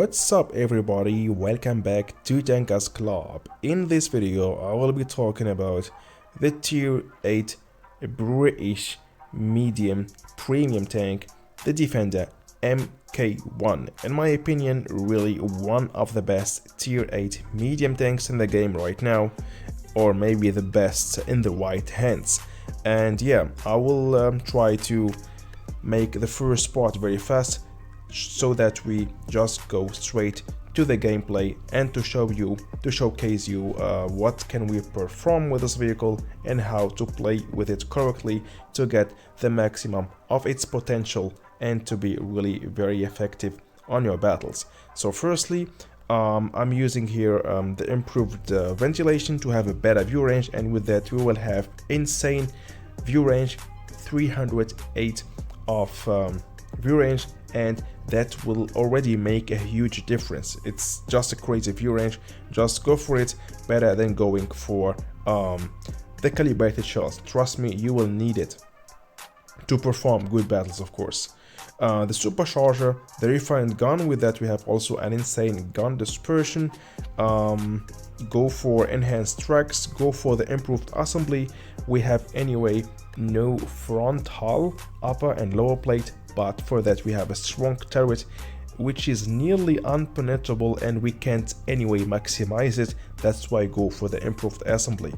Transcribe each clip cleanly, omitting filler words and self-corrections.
What's up everybody, welcome back to TankersClub. In this video I will be talking about the tier 8 British medium premium tank, the Defender MK1. In my opinion, really one of the best tier 8 medium tanks in the game right now, or maybe the best in the right hands. And yeah, I will try to make the first part very fast, so that we just go straight to the gameplay and to showcase you what can we perform with this vehicle and how to play with it correctly to get the maximum of its potential and to be really very effective on your battles. So firstly, I'm using here the improved ventilation to have a better view range, and with that we will have insane view range, 308 of view range, and that will already make a huge difference. It's just a crazy view range. Just go for it, better than going for the calibrated shells. Trust me, you will need it to perform good battles, of course. The supercharger, the refined gun, with that we have also an insane gun dispersion. Go for enhanced tracks, go for the improved assembly. We have anyway no front hull, upper and lower plate, but for that we have a strong turret which is nearly unpenetrable, and we can't anyway maximize it. That's why I go for the improved assembly.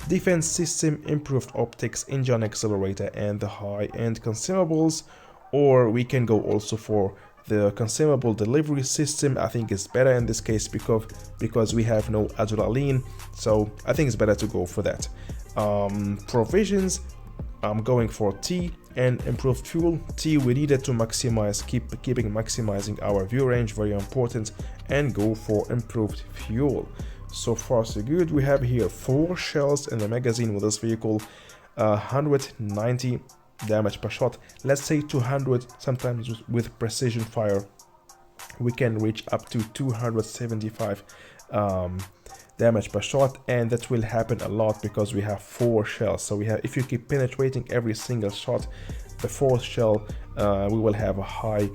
Defense system, improved optics, engine accelerator, and the high-end consumables. Or we can go also for the consumable delivery system. I think it's better in this case because we have no adrenaline, so I think it's better to go for that. Provisions, I'm going for T and improved fuel. T we needed to maximize, keeping maximizing our view range, very important, and go for improved fuel. So far so good. We have here 4 shells in the magazine with this vehicle, 190 damage per shot, let's say 200. Sometimes with precision fire we can reach up to 275 damage per shot, and that will happen a lot because we have 4 shells. So we have, if you keep penetrating every single shot, the 4th shell we will have a high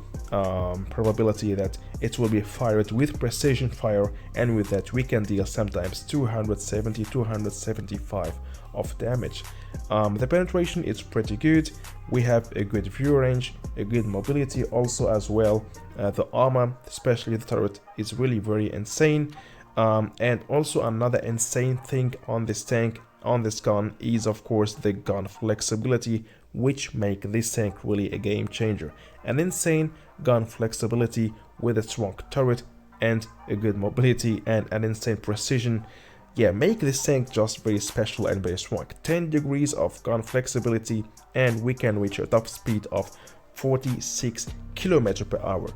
probability that it will be fired with precision fire, and with that we can deal sometimes 275 of damage. The penetration is pretty good. We have a good view range, a good mobility also as well. The armor, especially the turret, is really very insane. And also another insane thing on this tank, on this gun, is of course the gun flexibility, which make this tank really a game changer. An insane gun flexibility with a strong turret and a good mobility and an insane precision. Yeah, make this tank just very special and very strong. 10 degrees of gun flexibility, and we can reach a top speed of 46 km per hour.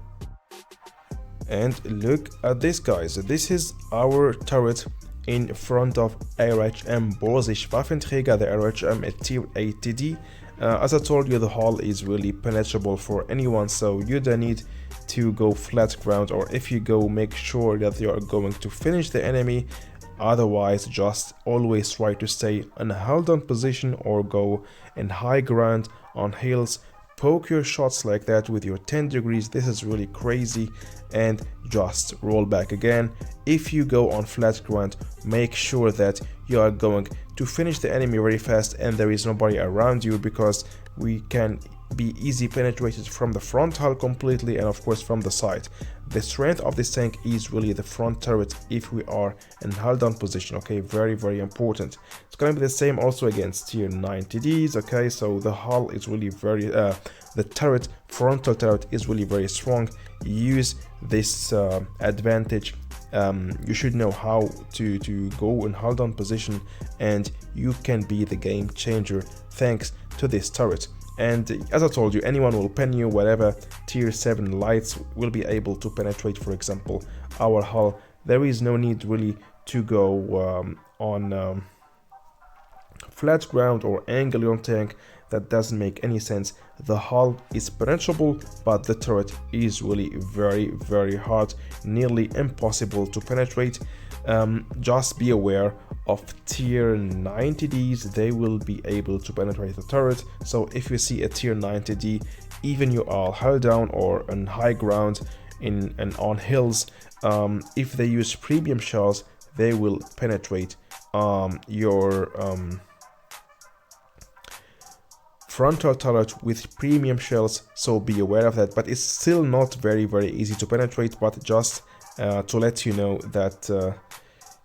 And look at this, guys. This is our turret in front of RHM Borsisch Waffenträger, the RHM at tier 8 TD. As I told you, the hull is really penetrable for anyone, so you don't need to go flat ground, or if you go, make sure that you are going to finish the enemy. Otherwise, just always try to stay in a held on position or go in high ground on hills. Poke your shots like that with your 10 degrees. This is really crazy, and just roll back again. If you go on flat ground, make sure that you are going to finish the enemy very fast and there is nobody around you, because we can be easy penetrated from the front hull completely, and of course from the side. The strength of this tank is really the front turret if we are in held down position. Okay, very very important. It's gonna be the same also against tier 9 TDs. Okay, so the hull is really very the turret, frontal turret, is really very strong. Use this advantage. You should know how to go in hold down position, and you can be the game changer thanks to this turret. And as I told you, anyone will pen you, whatever tier 7 lights will be able to penetrate, for example, our hull. There is no need really to go on flat ground or angle your tank. That doesn't make any sense. The hull is penetrable, but the turret is really very very hard, nearly impossible to penetrate. Just be aware of tier 90Ds, they will be able to penetrate the turret. So if you see a tier 90D, even you are held down or on high ground, and on hills, if they use premium shells, they will penetrate your frontal turret with premium shells, so be aware of that. But it's still not very easy to penetrate, but just to let you know that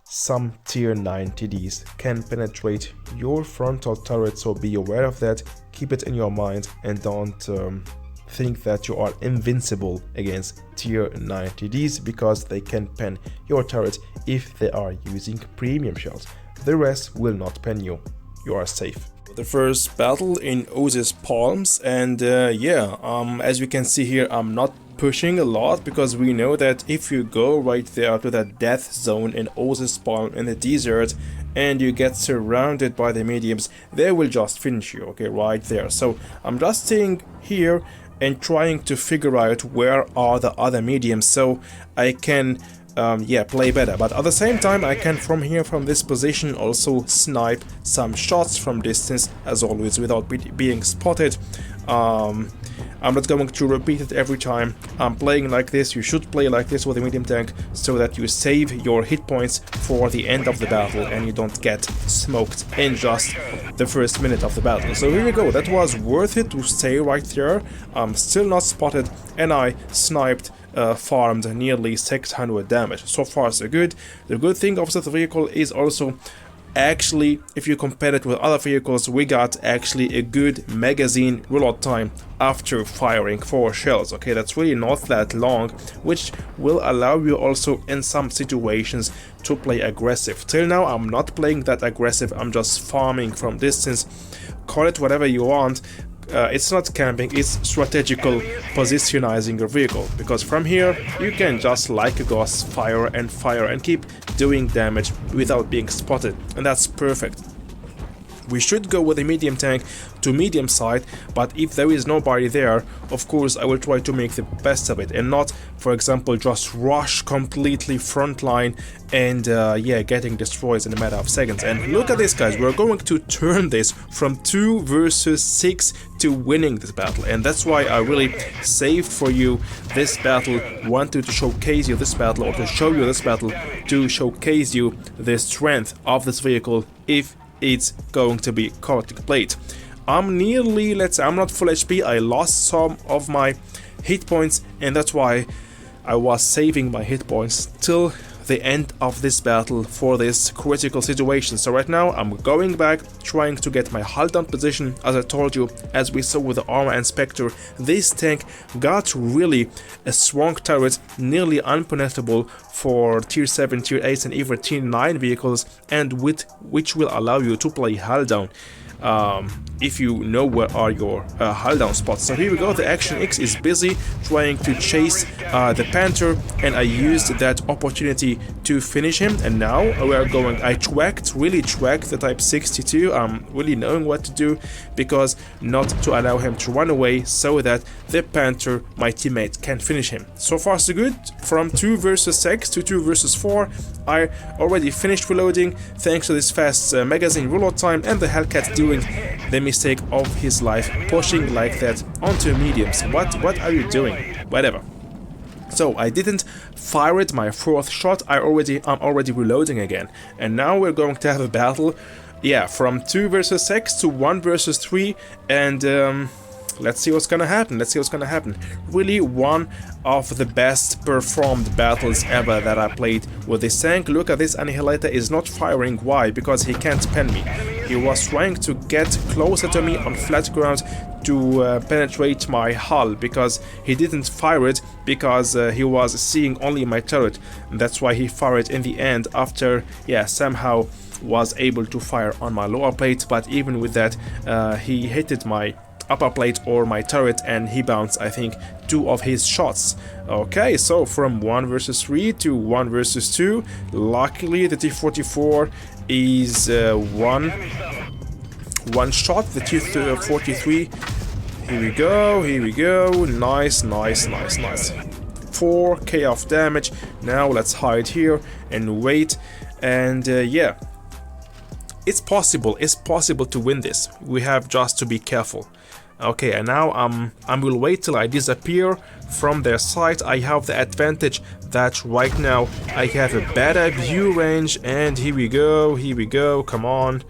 some tier 9 TDs can penetrate your frontal turret, so be aware of that. Keep it in your mind and don't think that you are invincible against tier 9 TDs, because they can pen your turret if they are using premium shells. The rest will not pen you. You are safe. The first battle in Oz's Palms, and as you can see here, I'm not pushing a lot, because we know that if you go right there to that death zone in Oz's Palm in the desert and you get surrounded by the mediums, they will just finish you, okay, right there. So I'm just staying here and trying to figure out where are the other mediums, so I can play better. But at the same time, I can from here, from this position, also snipe some shots from distance, as always, without being spotted. I'm not going to repeat it every time. I'm playing like this. You should play like this with a medium tank, so that you save your hit points for the end of the battle and you don't get smoked in just the first minute of the battle. So here we go. That was worth it to stay right there. I'm still not spotted, and I sniped, farmed nearly 600 damage. So far so good. The good thing of this vehicle is also, actually, if you compare it with other vehicles, we got actually a good magazine reload time after firing 4 shells. Okay, that's really not that long, which will allow you also in some situations to play aggressive. Till now, I'm not playing that aggressive. I'm just farming from distance. Call it whatever you want. It's not camping, it's strategical positionizing your vehicle, because from here you can just like a ghost fire and keep doing damage without being spotted, and that's perfect. We should go with a medium tank to medium side, but if there is nobody there, of course I will try to make the best of it and not, for example, just rush completely frontline and getting destroyed in a matter of seconds. And look at this, guys, we're going to turn this from 2 versus 6 to winning this battle, and that's why I really saved for you this battle, wanted to showcase you this battle, or to show you this battle, to showcase you the strength of this vehicle if it's going to be chaotic plate. I'm nearly, let's say, I'm not full HP. I lost some of my hit points, and that's why I was saving my hit points till the end of this battle for this critical situation. So right now I'm going back, trying to get my hull down position. As I told you, as we saw with the armor inspector, this tank got really a strong turret, nearly unpenetrable for tier 7, tier 8 and even tier 9 vehicles, and which will allow you to play hull down if you know where are your hull down spots. So here we go, the Action X is busy trying to chase the Panther, and I used that opportunity to finish him. And now we are going, I really tracked the Type 62. I'm really knowing what to do, because not to allow him to run away, so that the Panther, my teammate, can finish him. So far so good. From 2 versus 6 to 2 versus 4, I already finished reloading thanks to this fast magazine reload time, and the Hellcat doing the mistake of his life, pushing like that onto mediums. What are you doing? Whatever. So I didn't fire it my 4th shot. I'm already reloading again, and now we're going to have a battle, from 2 versus 6 to 1 versus 3, and let's see what's gonna happen. Really one of the best performed battles ever that I played with this tank. Look at this, Annihilator is not firing. Why? Because he can't pen me. He was trying to get closer to me on flat ground to penetrate my hull, because he didn't fire it, because he was seeing only my turret. And that's why he fired in the end, after somehow was able to fire on my lower plate. But even with that, he hit my upper plate or my turret, and he bounced, I think, 2 of his shots. Okay, so from 1 versus 3 to 1 versus 2, luckily the T-44 is one shot. The T-43, here we go, nice, 4k of damage. Now let's hide here and wait, and it's possible to win this. We have just to be careful. Okay, and now I will wait till I disappear from their sight. I have the advantage that right now I have a better view range, and here we go, come on,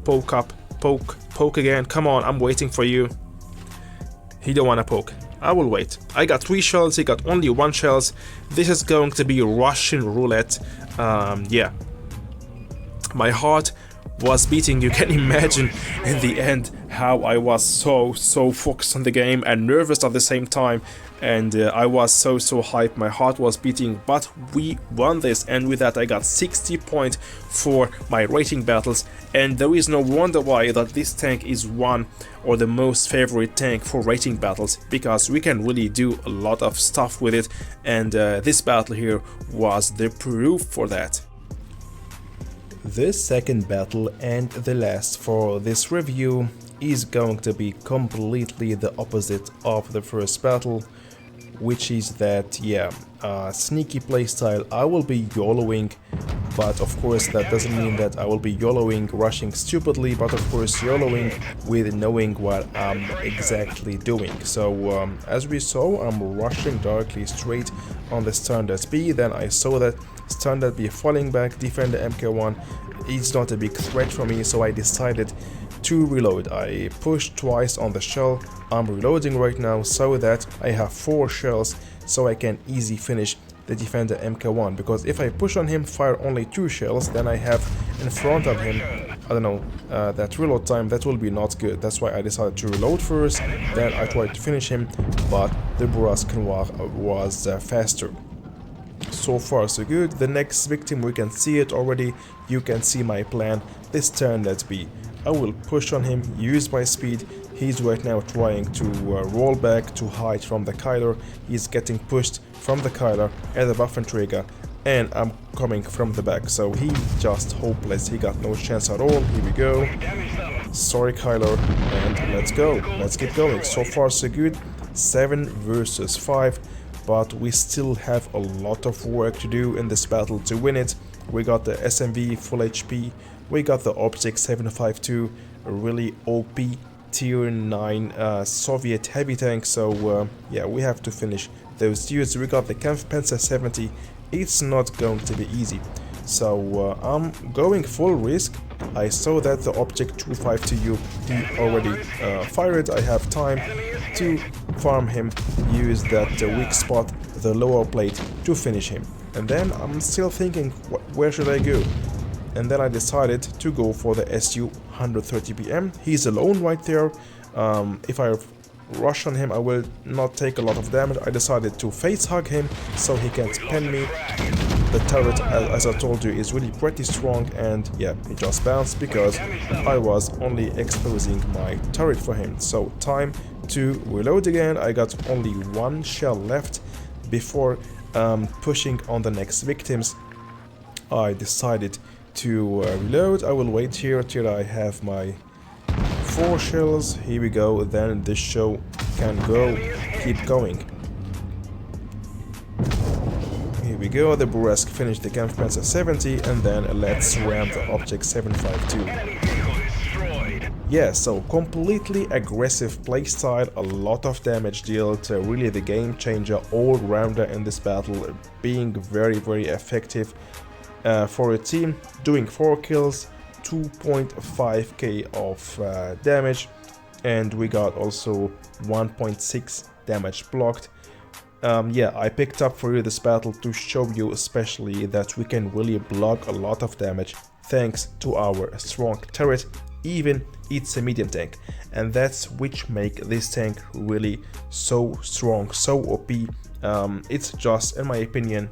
poke up, poke again, come on, I'm waiting for you. He don't wanna poke. I will wait. I got 3 shells, he got only 1 shells. This is going to be Russian roulette. Yeah. My heart was beating. You can imagine in the end how I was so focused on the game and nervous at the same time, and I was so hyped. My heart was beating, but we won this, and with that I got 60 points for my rating battles, and there is no wonder why that this tank is one or the most favorite tank for rating battles, because we can really do a lot of stuff with it, and this battle here was the proof for that. The second battle and the last for this review is going to be completely the opposite of the first battle, which is that, yeah, sneaky playstyle. I will be YOLOing, but of course that doesn't mean that I will be YOLOing rushing stupidly, but of course YOLOing with knowing what I'm exactly doing. So as we saw, I'm rushing directly straight on the standard B, then I saw that standard B falling back, defend the MK1 is not a big threat for me, so I decided to reload. I pushed twice on the shell. I'm reloading right now so that I have 4 shells, so I can easy finish the defender MK1, because if I push on him, fire only 2 shells, then I have in front of him, I don't know, that reload time, that will be not good. That's why I decided to reload first, then I tried to finish him, but the Brasque Noir was faster. So far so good. The next victim, we can see it already. You can see my plan. This turn, let's be. I will push on him, use my speed. He's right now trying to roll back to hide from the Kyler. He's getting pushed from the Kyler and the Waffenträger, and I'm coming from the back, so he just hopeless. He got no chance at all. Here we go. Sorry Kyler, and let's go. Let's keep going. So far so good. 7 versus 5. But we still have a lot of work to do in this battle to win it. We got the SMV full HP, we got the Object 752, a really OP tier 9 Soviet heavy tank, so yeah, we have to finish those dudes. We got the Kampfpanzer 70, it's not going to be easy. So I'm going full risk. I saw that the Object 252U he already fired. I have time to farm him, use that weak spot, the lower plate, to finish him. And then I'm still thinking, where should I go? And then I decided to go for the SU 130 PM. He's alone right there. If I rush on him, I will not take a lot of damage. I decided to face hug him so he can't pen me. The turret, as I told you, is really pretty strong, and yeah, he just bounced because I was only exposing my turret for him. So time to reload again. I got only 1 shell left before pushing on the next victims. I decided to reload. I will wait here till I have my 4 shells. Here we go. Then this show can go. Keep going. Here we go. The Brasque finished the Kampfpanzer 70, and then let's ram the Object 752. Yeah, so completely aggressive playstyle, a lot of damage dealt, really the game changer, all-rounder in this battle, being very effective for a team, doing 4 kills, 2.5k of damage, and we got also 1.6 damage blocked. Yeah, I picked up for you this battle to show you especially that we can really block a lot of damage thanks to our strong turret, even it's a medium tank, and that's which make this tank really so strong, so OP. It's just, in my opinion,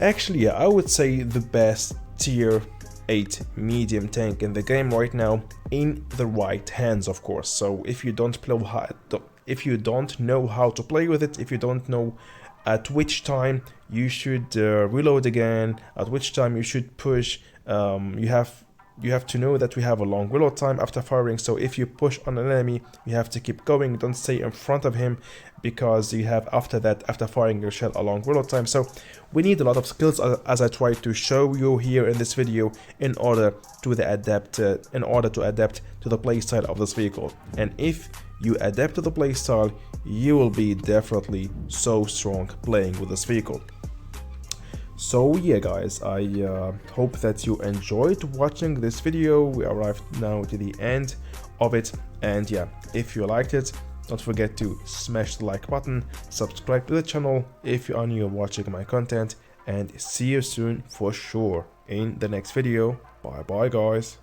actually, yeah, I would say the best tier 8 medium tank in the game right now, in the right hands, of course. So if you don't play if you don't know how to play with it, if you don't know at which time you should reload again, at which time you should push, you have you have to know that we have a long reload time after firing, so if you push on an enemy, you have to keep going, don't stay in front of him, because you have after firing your shell a long reload time. So we need a lot of skills, as I tried to show you here in this video, in order to adapt to the playstyle of this vehicle. And if you adapt to the playstyle, you will be definitely so strong playing with this vehicle. So yeah guys, I hope that you enjoyed watching this video. We arrived now to the end of it, and yeah, if you liked it, don't forget to smash the like button, subscribe to the channel if you are new watching my content, and see you soon for sure in the next video. Bye bye guys.